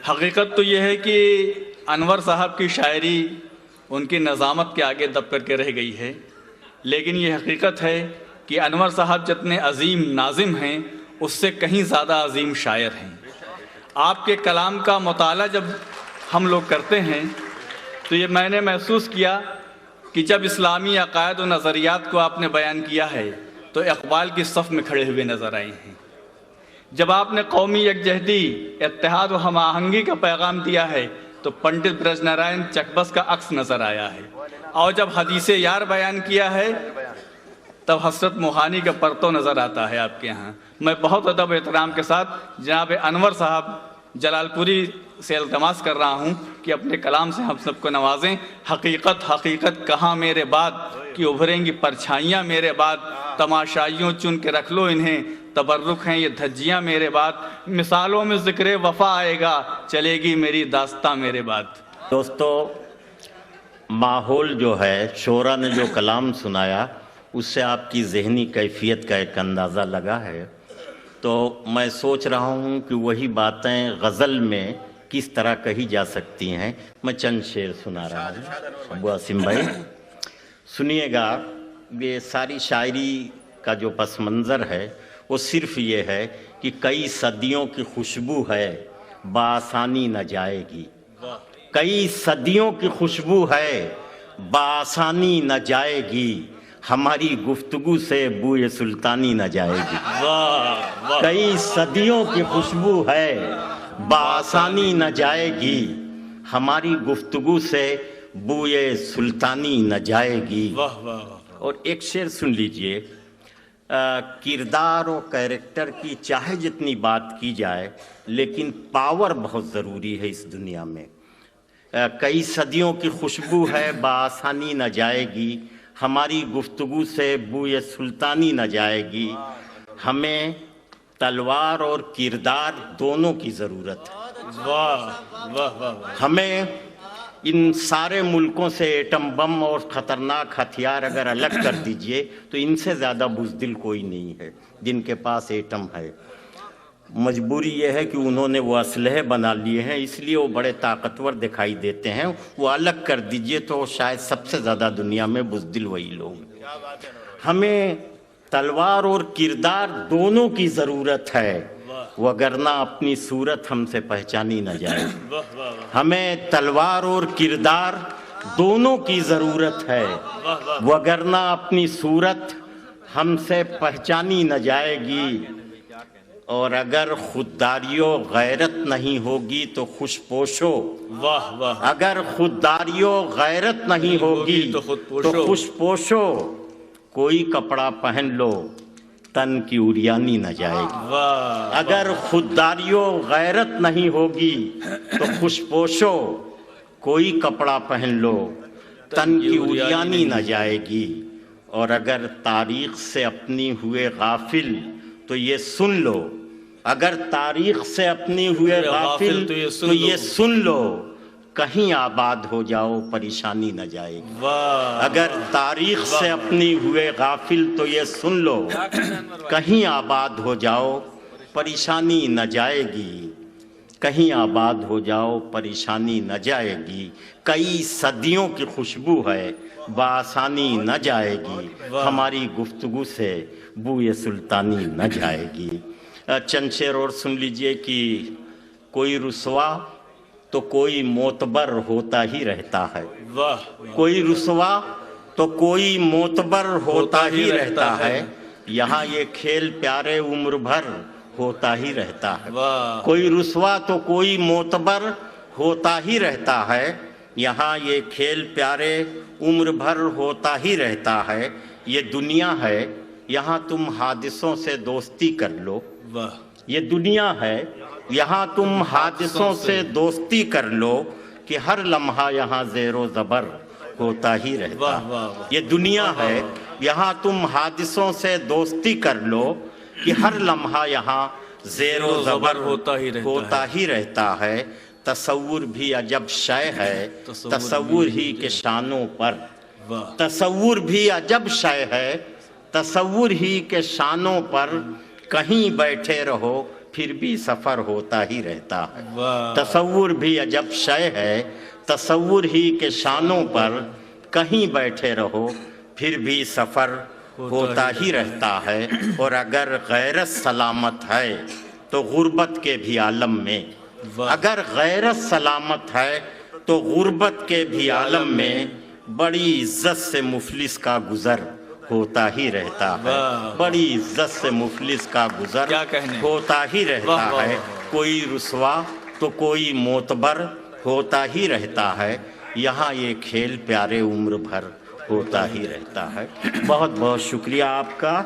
حقیقت تو یہ ہے کہ انور صاحب کی شاعری ان کی نظامت کے آگے دب کر کے رہ گئی ہے، لیکن یہ حقیقت ہے کہ انور صاحب جتنے عظیم ناظم ہیں اس سے کہیں زیادہ عظیم شاعر ہیں۔ آپ کے کلام کا مطالعہ جب ہم لوگ کرتے ہیں تو یہ میں نے محسوس کیا کہ جب اسلامی عقائد و نظریات کو آپ نے بیان کیا ہے تو اقبال کی صف میں کھڑے ہوئے نظر آئے ہیں۔ جب آپ نے قومی یکجہتی، اتحاد و ہم آہنگی کا پیغام دیا ہے تو پنڈت برج نارائن چکبس کا عکس نظر آیا ہے، اور جب حدیث یار بیان کیا ہے تب حسرت موہانی کا پرتو نظر آتا ہے آپ کے ہاں۔ میں بہت ادب و احترام کے ساتھ جناب انور صاحب جلال پوری سے التماس کر رہا ہوں کہ اپنے کلام سے ہم سب کو نوازیں۔ حقیقت حقیقت کہاں میرے بعد کہ ابھریں گی پرچھائیاں میرے بعد، تماشائیوں چن کے رکھ لو انہیں، تبرک ہیں یہ دھجیاں میرے بعد، مثالوں میں ذکر وفا آئے گا، چلے گی میری داستاں میرے بعد۔ دوستو، ماحول جو ہے، شعراء نے جو کلام سنایا اس سے آپ کی ذہنی کیفیت کا ایک اندازہ لگا ہے، تو میں سوچ رہا ہوں کہ وہی باتیں غزل میں کس طرح کہی جا سکتی ہیں۔ میں چند شعر سنا رہا ہوں۔ ابو عاصم بھائی سنیے گا، یہ ساری شاعری کا جو پس منظر ہے وہ صرف یہ ہے کہ کئی صدیوں کی خوشبو ہے بآسانی نہ جائے گی، کئی صدیوں کی خوشبو ہے بآسانی نہ جائے گی، ہماری گفتگو سے بوئے سلطانی نہ جائے گی۔ کئی صدیوں کی خوشبو ہے بآسانی نہ جائے گی، ہماری گفتگو سے بوئے سلطانی نہ جائے گی۔ اور ایک شعر سن لیجئے، کردار و کریکٹر کی چاہے جتنی بات کی جائے لیکن پاور بہت ضروری ہے اس دنیا میں۔ کئی صدیوں کی خوشبو ہے بآسانی نہ جائے گی، ہماری گفتگو سے بوئے سلطانی نہ جائے گی، ہمیں تلوار اور کردار دونوں کی ضرورت ہے۔ ہمیں ان سارے ملکوں سے ایٹم بم اور خطرناک ہتھیار اگر الگ کر دیجئے تو ان سے زیادہ بزدل کوئی نہیں ہے جن کے پاس ایٹم ہے۔ مجبوری یہ ہے کہ انہوں نے وہ اسلحے بنا لیے ہیں، اس لیے وہ بڑے طاقتور دکھائی دیتے ہیں، وہ الگ کر دیجئے تو شاید سب سے زیادہ دنیا میں بزدل وہی لوگ۔ ہمیں تلوار اور کردار دونوں کی ضرورت ہے، وگرنہ اپنی صورت ہم سے پہچانی نہ جائے۔ ہمیں تلوار اور کردار دونوں کی ضرورت ہے، وگرنہ اپنی صورت ہم سے پہچانی نہ جائے گی، اور اگر خودداری و غیرت نہیں ہوگی تو خوش پوشو، اگر خودداری و غیرت نہیں ہوگی تو خوش پوشو، کوئی کپڑا پہن لو تن کی اریانی نہ جائے گی۔ اگر خودداری و غیرت نہیں ہوگی تو خوش پوشو، کوئی کپڑا پہن لو تن کی اریانی نہ جائے گی، اور اگر تاریخ سے اپنی ہوئے غافل تو یہ سن لو، اگر تاریخ سے اپنی ہوئے غافل تو یہ سن لو، کہیں آباد ہو جاؤ پریشانی نہ جائے گی۔ اگر تاریخ سے اپنی ہوئے غافل تو یہ سن لو، کہیں آباد ہو جاؤ پریشانی نہ جائے گی، کہیں آباد ہو جاؤ پریشانی نہ جائے گی، کئی صدیوں کی خوشبو ہے بآسانی نہ جائے گی، ہماری گفتگو سے بوئے سلطانی نہ جائے گی۔ چند شعر اور سن لیجئے کہ کوئی رسوا تو کوئی معتبر ہوتا ہی رہتا ہے، کوئی رسوا تو کوئی معتبر ہوتا ہی رہتا ہے، یہاں یہ کھیل پیارے عمر بھر ہوتا ہی رہتا ہے۔ کوئی رسوا تو کوئی معتبر ہوتا ہی رہتا ہے، یہاں یہ کھیل پیارے عمر بھر ہوتا ہی رہتا ہے، یہ دنیا ہے یہاں تم حادثوں سے دوستی کر لو، یہ دنیا ہے یہاں تم حادثوں سے دوستی کر لو، کہ ہر لمحہ یہاں زیر و زبر ہوتا ہی رہتا ہے۔ یہ دنیا ہے یہاں تم حادثوں سے دوستی کر لو، کہ ہر لمحہ یہاں زیر و زبر ہوتا ہی رہتا ہے، تصور بھی عجب شے ہے تصور ہی کے شانوں پر، تصور بھی عجب شے ہے تصور ہی کے شانوں پر، کہیں بیٹھے رہو پھر بھی سفر ہوتا ہی رہتا ہے۔ واہ تصور بھی عجب شے ہے، تصور ہی کے شانوں پر کہیں بیٹھے رہو پھر بھی سفر ہوتا ہی رہتا ہے۔ اور اگر غیرت سلامت ہے تو غربت کے بھی عالم میں، اگر غیرت سلامت ہے تو غربت کے بھی عالم میں بڑی عزت سے مفلس کا گزر ہوتا ہی رہتا ہے، بڑی عزت سے مفلس کا گزر کیا کہنے، ہوتا ہی رہتا ہے۔ کوئی رسوا تو کوئی معتبر ہوتا ہی رہتا ہے، یہاں یہ کھیل پیارے عمر بھر ہوتا ہی رہتا ہے۔ بہت بہت شکریہ آپ کا۔